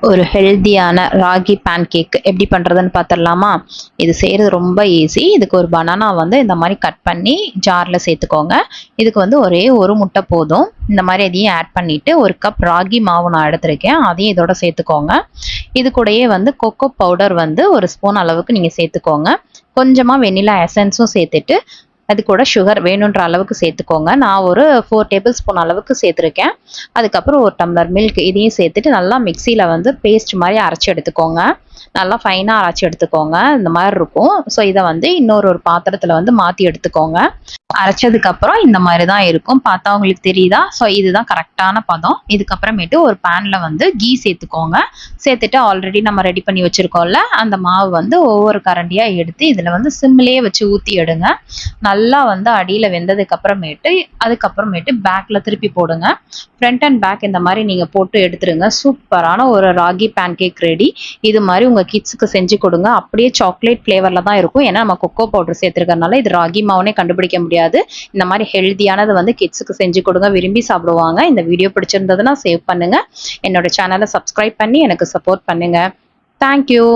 ஒரு ஹெல்தியான ragi pan cake எப்படி பண்ணுறதுன்னு பார்த்துடலாமா? இது செய்கிறது ரொம்ப ஈஸி. இதுக்கு ஒரு பனானா வந்து இந்த மாதிரி கட் பண்ணி ஜாரில் சேர்த்துக்கோங்க. இதுக்கு வந்து ஒரே ஒரு முட்டை போதும். இந்த மாதிரி அதையும் ஆட் பண்ணிவிட்டு ஒரு கப் ராகி மாவு நான் எடுத்திருக்கேன், அதையும் இதோட சேர்த்துக்கோங்க. இது கூடயே வந்து கொக்கோ பவுடர் வந்து ஒரு ஸ்பூன் அளவுக்கு நீங்கள் சேர்த்துக்கோங்க. கொஞ்சமாக வெண்ணிலா எசன்ஸும் சேர்த்துட்டு அது கூட சுகர் வேணுன்ற அளவுக்கு சேர்த்துக்கோங்க. நான் ஒரு 4 டேபிள் ஸ்பூன் அளவுக்கு சேர்த்துருக்கேன். அதுக்கப்புறம் ஒரு டம்ளர் மில்க் இதையும் சேர்த்துட்டு நல்லா மிக்சியில் வந்து பேஸ்ட் மாதிரி அரைச்சி எடுத்துக்கோங்க. நல்லா ஃபைனாக அரைச்சி எடுத்துக்கோங்க. இந்த மாதிரி இருக்கும். ஸோ இதை வந்து ஒரு பாத்திரத்தில் வந்து மாற்றி எடுத்துக்கோங்க. அரைச்சதுக்கப்புறம் இந்த மாதிரி தான் இருக்கும். பார்த்தா உங்களுக்கு தெரியுதா? ஸோ இதுதான் கரெக்டான பதம். இதுக்கப்புறமேட்டு ஒரு பேனில் வந்து கீ சேர்த்துக்கோங்க. சேர்த்துட்டு ஆல்ரெடி நம்ம ரெடி பண்ணி வச்சுருக்கோம்ல, அந்த மாவு வந்து ஒவ்வொரு கரண்டியாக எடுத்து இதில் வந்து சிம்மிலே வச்சு ஊற்றி எடுங்க. நல்லா வந்து அடியில் அதுக்கப்புறமேட்டு பேக்கில் திருப்பி போடுங்க. ஃப்ரண்ட் அண்ட் பேக் இந்த மாதிரி நீங்கள் போட்டு எடுத்துருங்க. சூப்பரான ஒரு ராகி பேன் கேக் ரெடி. இது மாதிரி உங்கள் கிட்ஸுக்கு செஞ்சு கொடுங்க. அப்படியே சாக்லேட் ஃப்ளேவரில் தான் இருக்கும். ஏன்னா நம்ம கொக்கோ பவுடர் சேர்த்துருக்கறனால இது ராகி மாவுனே கண்டுபிடிக்க முடியாது. இந்த மாதிரி ஹெல்தியானது வந்து கிட்ஸுக்கு செஞ்சு கொடுங்க, விரும்பி சாப்பிடுவாங்க. இந்த வீடியோ பிடிச்சிருந்ததுன்னா சேவ் பண்ணுங்க. என்னோட சேனலை சப்ஸ்கிரைப் பண்ணி எனக்கு சப்போர்ட் பண்ணுங்க. தேங்க்யூ.